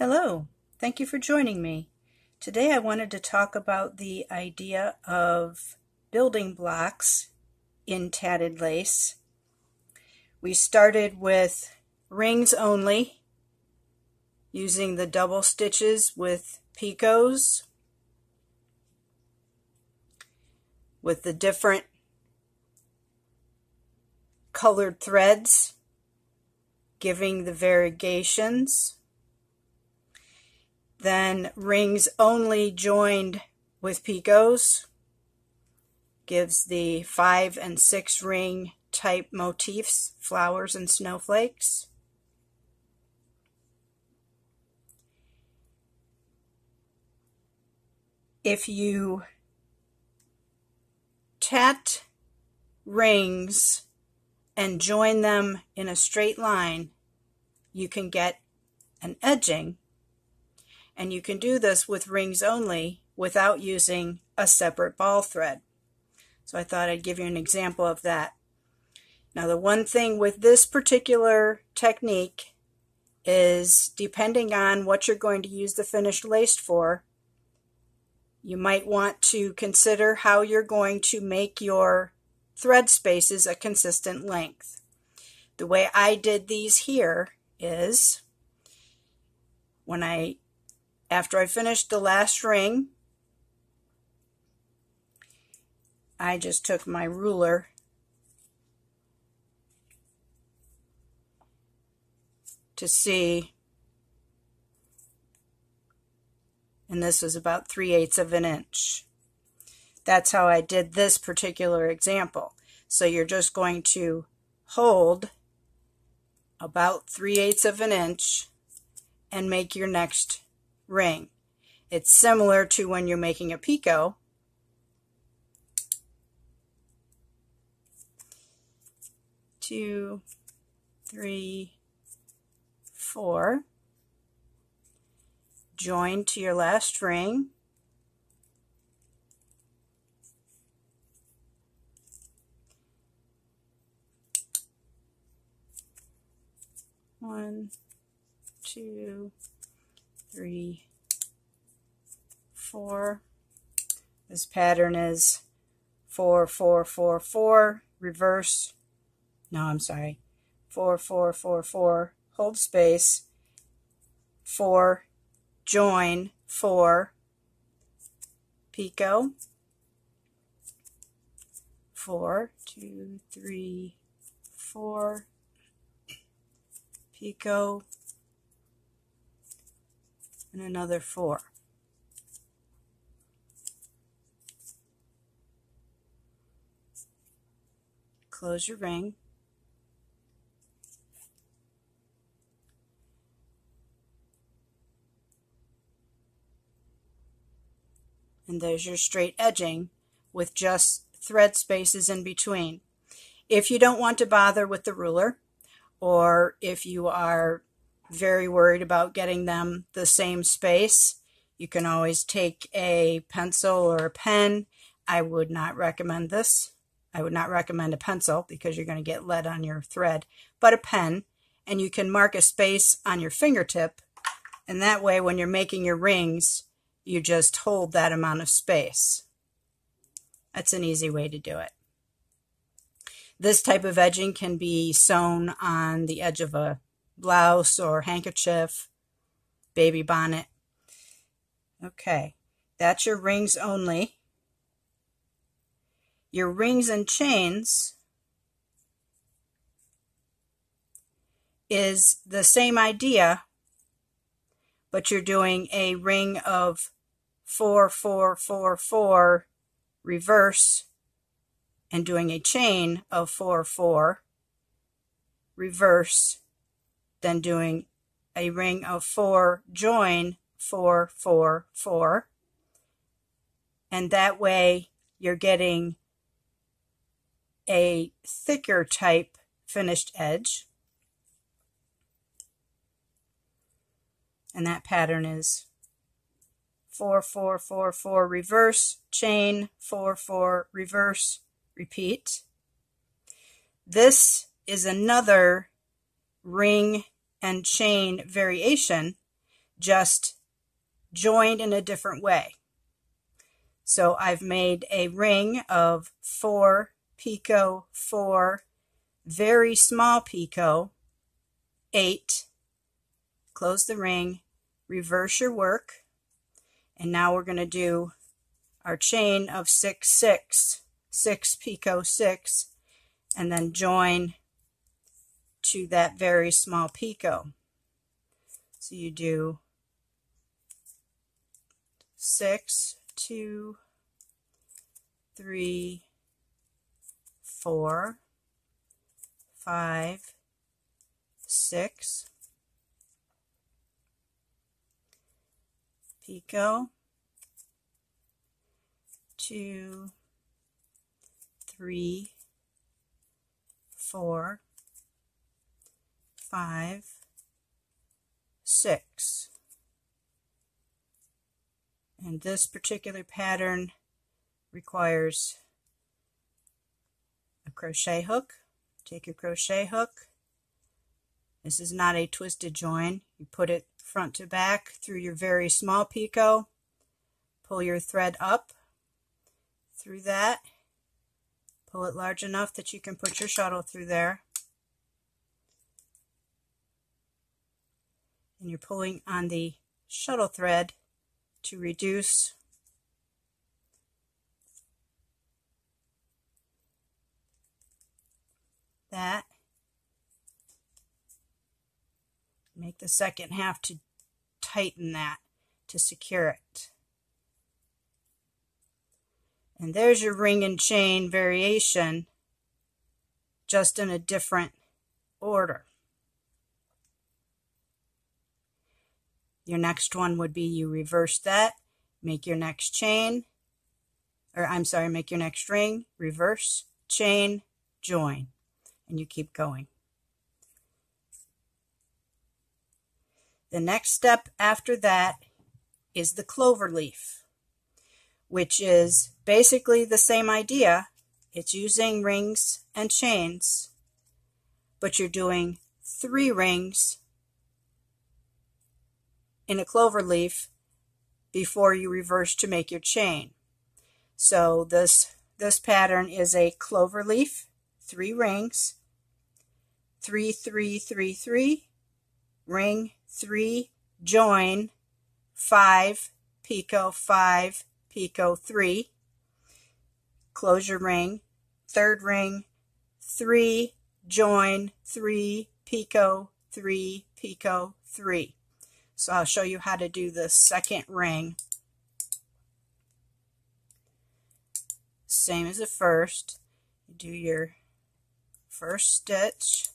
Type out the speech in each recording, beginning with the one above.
Hello, thank you for joining me. Today I wanted to talk about the idea of building blocks in tatted lace. We started with rings only, using the double stitches with picots, with the different colored threads, giving the variegations. Then rings only joined with picots gives the 5 and 6 ring type motifs, flowers and snowflakes. If you tat rings and join them in a straight line, you can get an edging. And you can do this with rings only without using a separate ball thread. So I thought I'd give you an example of that. Now the one thing with this particular technique is, depending on what you're going to use the finished lace for, you might want to consider how you're going to make your thread spaces a consistent length. The way I did these here is, after I finished the last ring, I just took my ruler to see, and this was about 3/8 of an inch. That's how I did this particular example. So you're just going to hold about 3/8 of an inch and make your next ring. It's similar to when you're making a picot. Two, three, four. Join to your last ring. One, two, 3, 4. This pattern is 4, 4, 4, 4, reverse. No, I'm sorry. 4, 4, 4, 4, hold space, 4, join, 4, picot, 4, 2, 3, 4, picot, and another 4. Close your ring. And there's your straight edging with just thread spaces in between. If you don't want to bother with the ruler, or if you are very worried about getting them the same space, you can always take a pencil or a pen. I would not recommend this. I would not recommend a pencil because you're going to get lead on your thread, but a pen, and you can mark a space on your fingertip, and that way when you're making your rings, you just hold that amount of space. That's an easy way to do it. This type of edging can be sewn on the edge of a blouse or handkerchief, baby bonnet. Okay, that's your rings only. Your rings and chains is the same idea, but you're doing a ring of 4, 4, 4, 4, reverse, and doing a chain of 4, 4, reverse, then doing a ring of 4, join, 4, 4, 4, and that way you're getting a thicker type finished edge. And that pattern is 4, 4, 4, 4, reverse, chain, 4, 4, reverse, repeat. This is another ring and chain variation just joined in a different way. So I've made a ring of 4 picot, 4 very small picot, 8, close the ring, reverse your work, and now we're going to do our chain of 6, 6, 6 picot 6, and then join to that very small picot. So you do 6, 2, 3, 4, 5, 6, picot, 2, 3, 4, 5, 6. And this particular pattern requires a crochet hook. Take your crochet hook. This is not a twisted join. You put it front to back through your very small picot. Pull your thread up through that. Pull it large enough that you can put your shuttle through there. And you're pulling on the shuttle thread to reduce that. Make the second half to tighten that to secure it. And there's your ring and chain variation, just in a different order. Your next one would be you reverse that, make your next chain, or I'm sorry, make your next ring, reverse, chain, join, and you keep going. The next step after that is the clover leaf, which is basically the same idea. It's using rings and chains, but you're doing 3 rings in a clover leaf before you reverse to make your chain. So this pattern is a clover leaf, 3 rings, 3, 3, 3, 3, ring, 3, join, 5, picot, 5, picot, 3, close your ring, 3rd ring, 3, join, 3, picot, 3, picot, 3. So I'll show you how to do the second ring. Same as the first. You do your first stitch,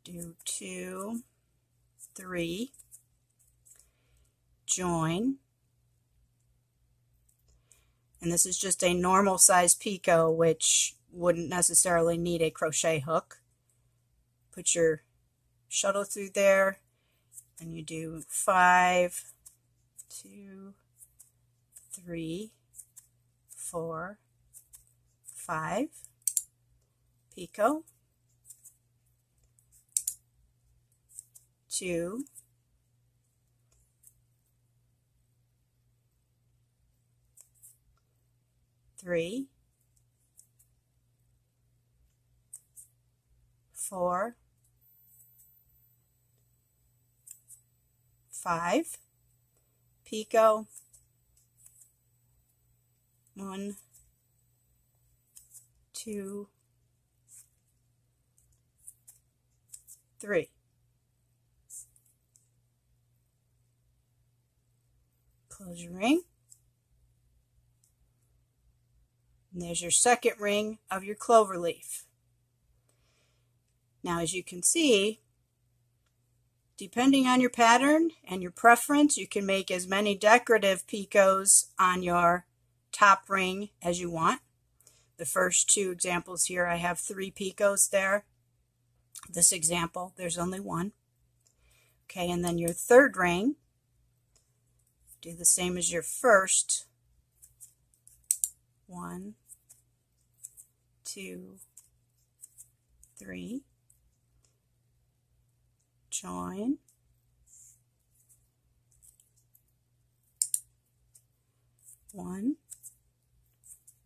do 2, 3, join, and this is just a normal size picot, which wouldn't necessarily need a crochet hook. Put your shuttle through there, and you do 5, 2, 3, 4, 5, picot, 2, 3, 4, 5, picot, 1, 2, 3. Close your ring. And there's your second ring of your clover leaf. Now, as you can see, depending on your pattern and your preference, you can make as many decorative picots on your top ring as you want. The first 2 examples here, I have 3 picots there. This example, there's only 1. Okay, and then your 3rd ring, do the same as your first. 1, 2, 3, join, 1,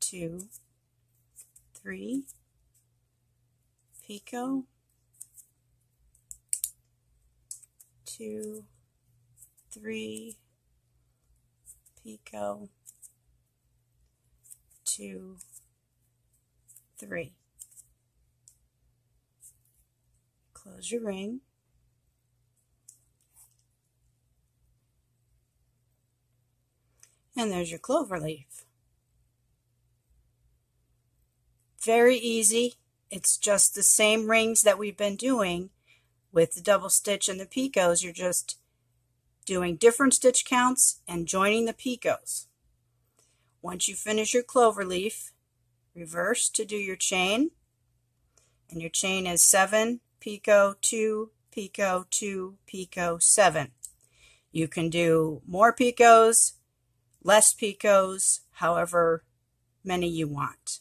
2, 3, picot, 2, 3, picot, 2, 3. Close your ring. And there's your clover leaf. Very easy. It's just the same rings that we've been doing with the double stitch and the picots. You're just doing different stitch counts and joining the picots. Once you finish your clover leaf, reverse to do your chain, and your chain is 7 picot 2 picot 2 picot 7. You can do more picots, less picots, however many you want.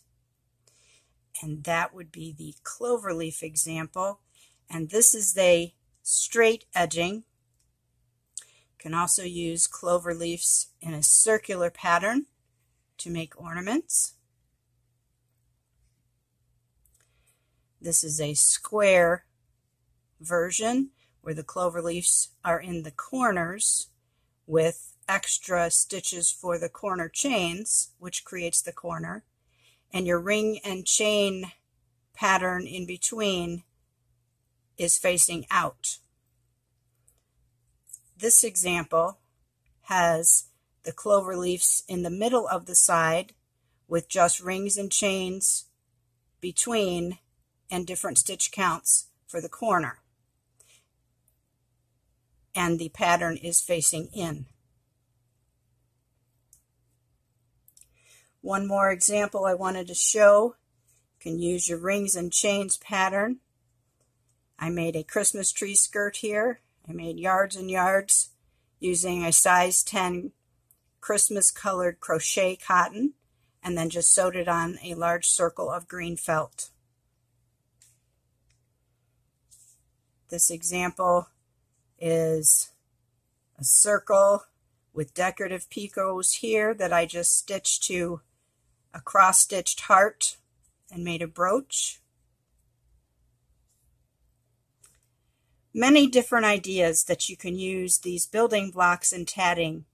And that would be the clover leaf example. And this is the straight edging. You can also use clover leaves in a circular pattern to make ornaments. This is a square version where the clover leaves are in the corners with extra stitches for the corner chains, which creates the corner, and your ring and chain pattern in between is facing out. This example has the clover leaves in the middle of the side with just rings and chains between and different stitch counts for the corner. And the pattern is facing in. One more example I wanted to show. You can use your rings and chains pattern. I made a Christmas tree skirt here. I made yards and yards using a size 10 Christmas colored crochet cotton, and then just sewed it on a large circle of green felt. This example is a circle with decorative picots here that I just stitched to a cross-stitched heart and made a brooch. Many different ideas that you can use these building blocks and tatting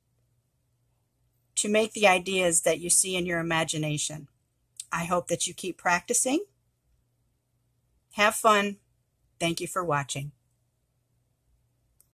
to make the ideas that you see in your imagination. I hope that you keep practicing. Have fun. Thank you for watching.